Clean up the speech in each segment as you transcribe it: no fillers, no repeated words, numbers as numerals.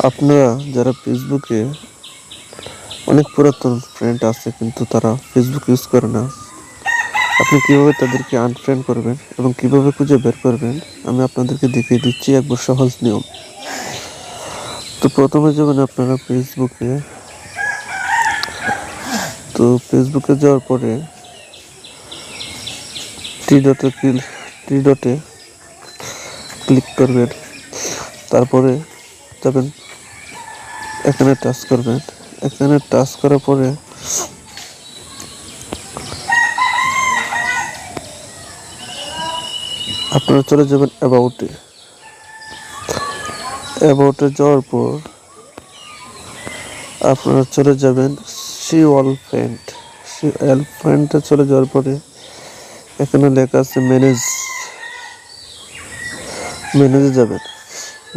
আপনারা যারা ফেসবুকে অনেক পুরাতন ফ্রেন্ড আছে কিন্তু তারা ফেসবুক ইউজ করে না, আপনি কিভাবে তাদেরকে আনফ্রেন্ড করবেন এবং কিভাবে খুঁজে বের করবেন আমি আপনাদেরকে দেখিয়ে দিচ্ছি একবার সহজ নিয়ম। তো প্রথমে যাবেন আপনারা ফেসবুকে যাওয়ার পরে থ্রি ডটে ক্লিক করবেন, তারপরে যাবেন এখানে টাচ করবেন। এখানে টাচ করার পরে আপনারা চলে যাবেন অ্যাবাউটে যাওয়ার পর আপনারা চলে যাবেন সি অল ফ্রেন্ডে চলে যাওয়ার পরে এখানে লেখা আছে ম্যানেজে যাবেন।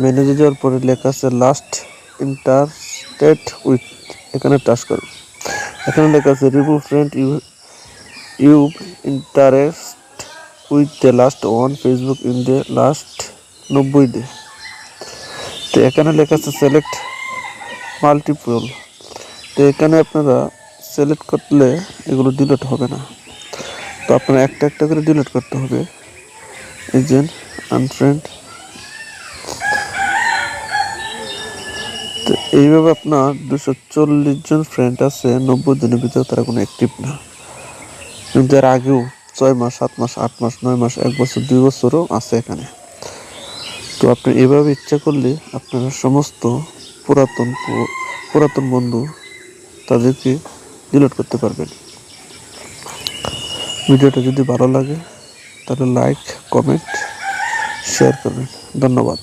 ম্যানেজে যাওয়ার পরে লেখা আছে লাস্ট ইন্টারেস্টেড উইথ, এখানে টাচ করুন। এখানে লেখা আছে remove friend you interest with the last one Facebook in the last 90 day. তো এখানে লেখা আছে সিলেক্ট মাল্টিপল। তো এখানে আপনারা সিলেক্ট করলে এগুলো ডিলিট হবে না, তো আপনারা একটা একটা করে ডিলিট করতে হবে। এই যে আনফ্রেন্ড। তো এইভাবে আপনার 240 জন ফ্রেন্ড আছে, 90 দিনের ভিতরে তারা কোনো অ্যাক্টিভ না, কিন্তু এর আগেও 6 মাস 7 মাস 8 মাস 9 মাস 1 বছর 2 বছরও আছে এখানে। তো আপনি এভাবে ইচ্ছা করলে আপনারা সমস্ত পুরাতন বন্ধু তাদেরকে ডিলিট করতে পারবেন। ভিডিওটা যদি ভালো লাগে তাহলে লাইক, কমেন্ট, শেয়ার করবেন। ধন্যবাদ।